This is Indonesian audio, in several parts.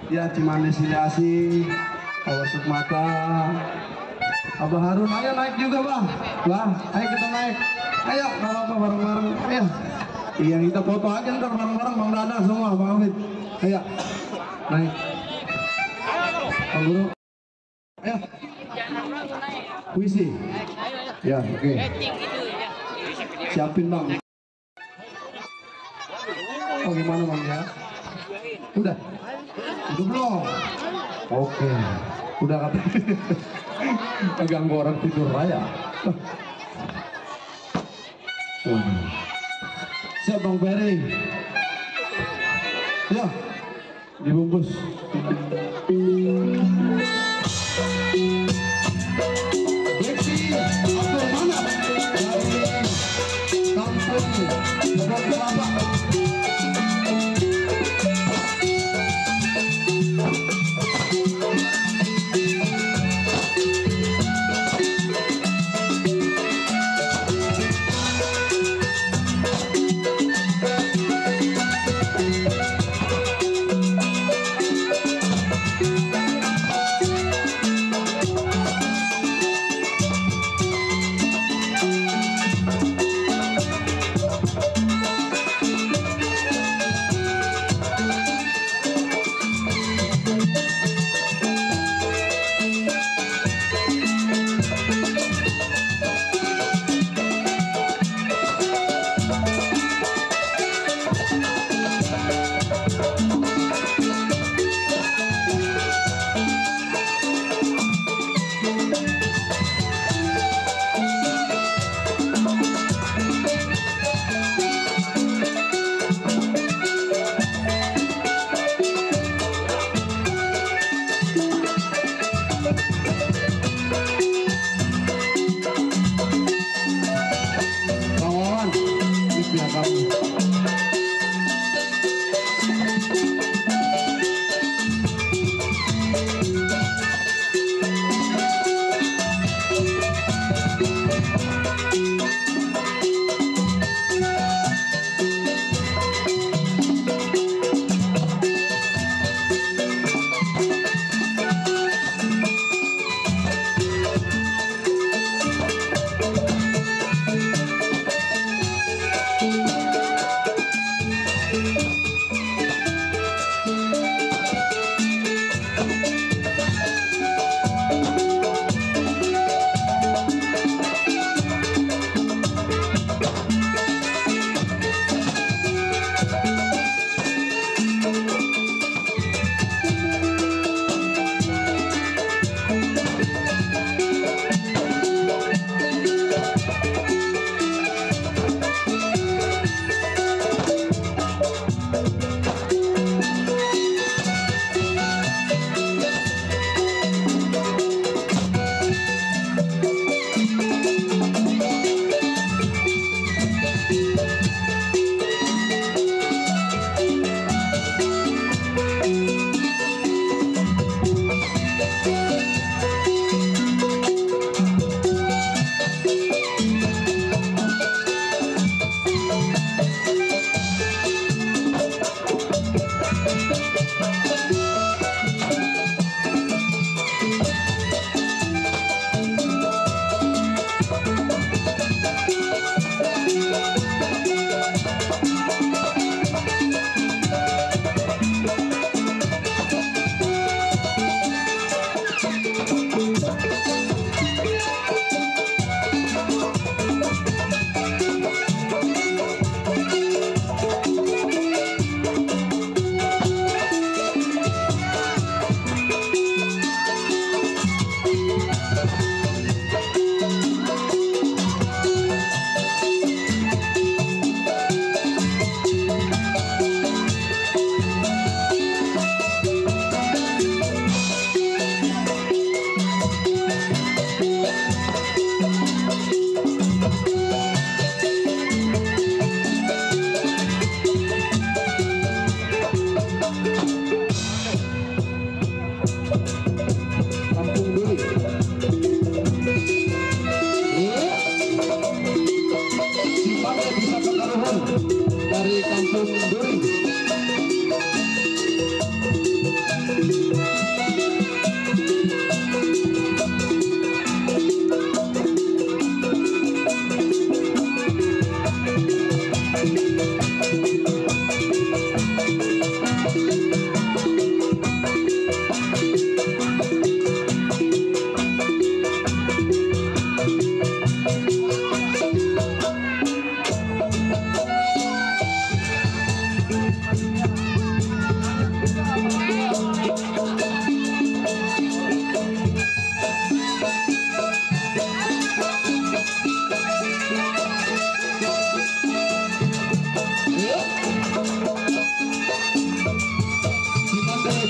Ya cuma destinasi awas mata. Abah Harun ayo naik juga bang. Bang ayo kita naik. Ayo nggak apa bareng-bareng. Ayo. Iya kita foto aja ntar bareng-bareng Bang Dada semua Bang Hamid. Ayo naik. Bang Guru. Ayo. Puisi. Ya oke. Siapin bang. Oh gimana bang ya? Udah belum? Oke. Udah kata. Ganggu orang tidur raya. Siap bang Ferry. Ya dibungkus. Beksi Abdul Manap dari kampung Bogor Kelapa.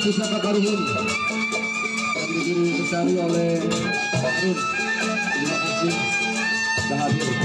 Pusaka Karuhun yang dicari oleh Harun. Terima kasih sudah hadir.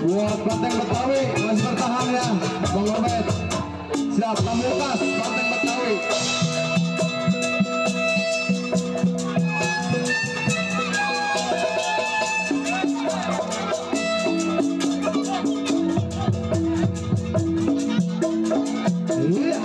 Buat Banteng Betawi masih bertahan ya, Bang Obed. Siap, Pamungkas Banteng Betawi. Iya.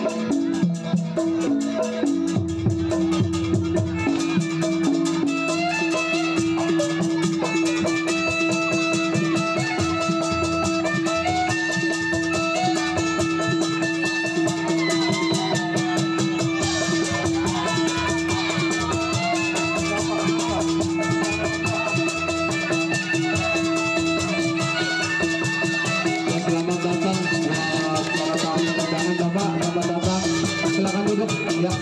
Selamat datang buat para tamu undangan Bapak, selamat datang. Silakan duduk ya.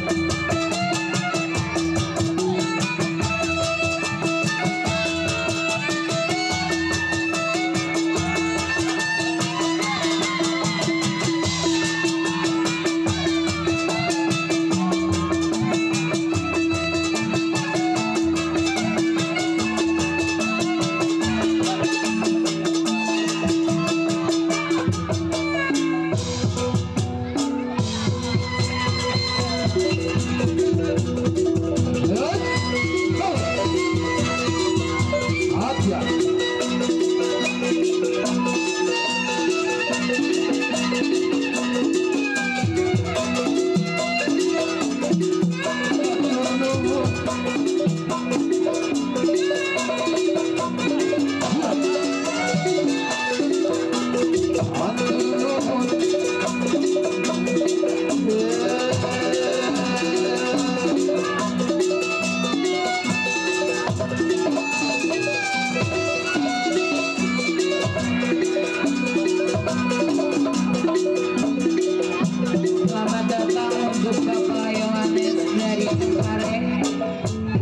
Selamat datang untuk Bapak Yohanes dari Cengkareng.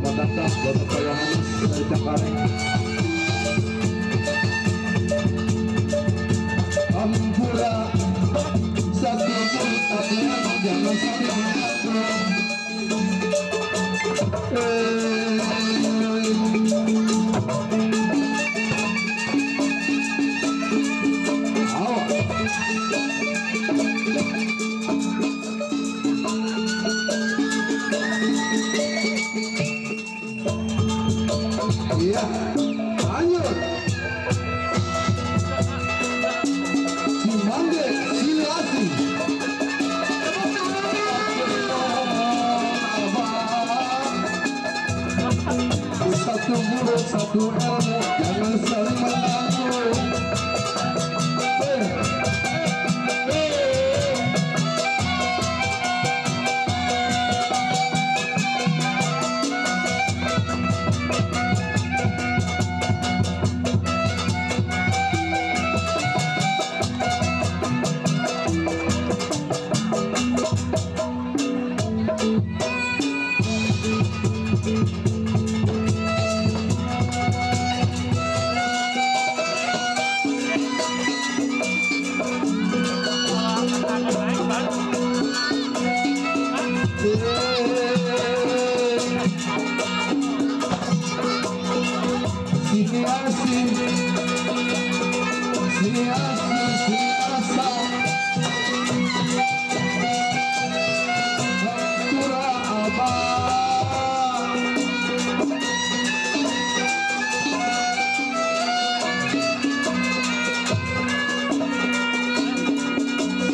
Selamat datang buat Bapak Yohanes dari Cengkareng. Ampura satu mulut jangan sampai mengatur. Iya, lanjut. Cimande Silasi. Satu mulut, satu ilmu, jangan saling mengatur.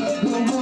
Satu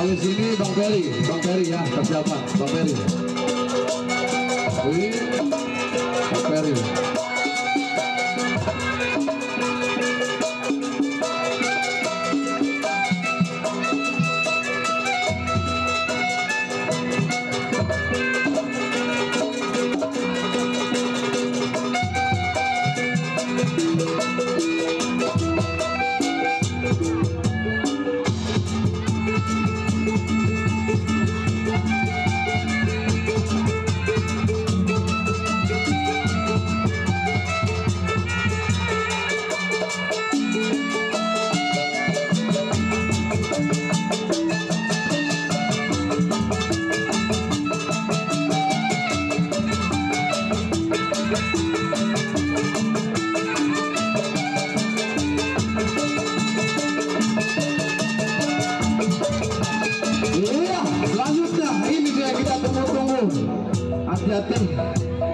Lalu sini Bang Ferry ya, persiapan Bang Ferry. Ini Bang Ferry. Hati-hati,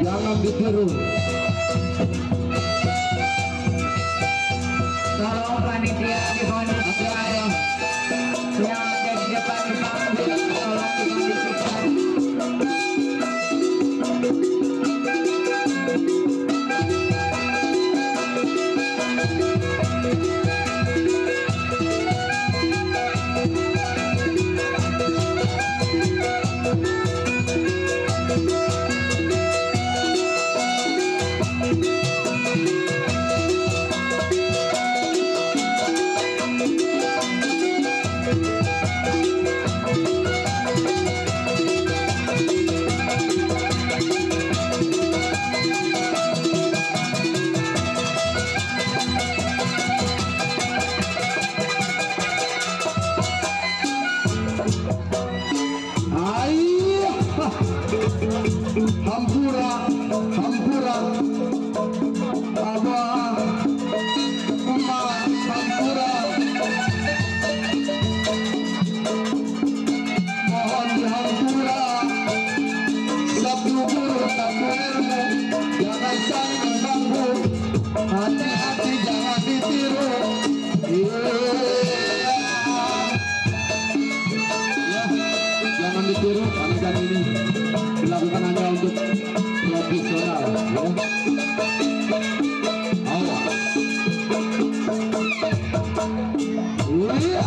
jangan ditiru. Tolong panitia di kondisikan yang ada di depan panggung, tolong dikondisikan. Hampura, Abah, Hampura, mohon dihampura, satu guru satu ilmu, jangan saling mengganggu, hati-hati jangan ditiru. Jangan ditiru, panikan ini dilakukan hanya untuk profesional, ya. Awas. Iya.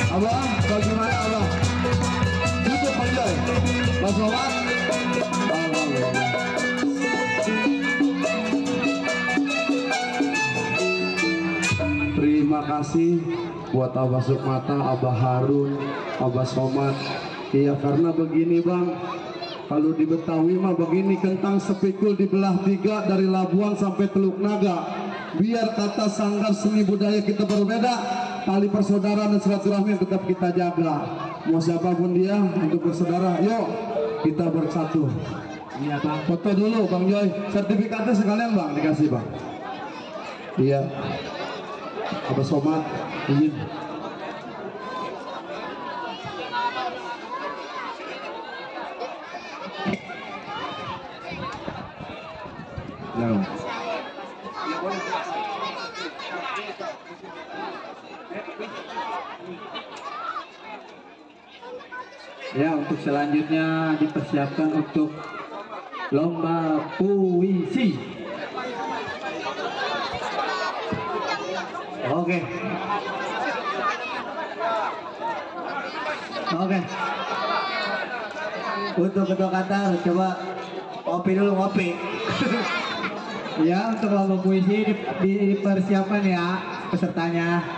Abah, bagaimana Abah? Cukup Panjai, Mas Roman. Terima kasih buat Abah Sukmata, Abah Harun, Abah Somad. Iya, karena begini Bang, kalau di Betawi mah begini, kentang sepikul dibelah tiga dari Labuan sampai Teluk Naga. Biar kata sanggar seni budaya kita berbeda, tali persaudaraan dan silaturahmi yang tetap kita jaga. Mau siapapun dia, untuk bersaudara, yuk kita bersatu. Iya Bang, foto dulu Bang Joy, sertifikatnya sekalian Bang, dikasih Bang. Iya, Abah Somad, izin. No. Ya, untuk selanjutnya dipersiapkan untuk lomba puisi. Oke. Oke. Untuk ketua Qatar, coba ngopi dulu, ngopi. Ya, untuk lomba puisi dipersiapkan ya pesertanya.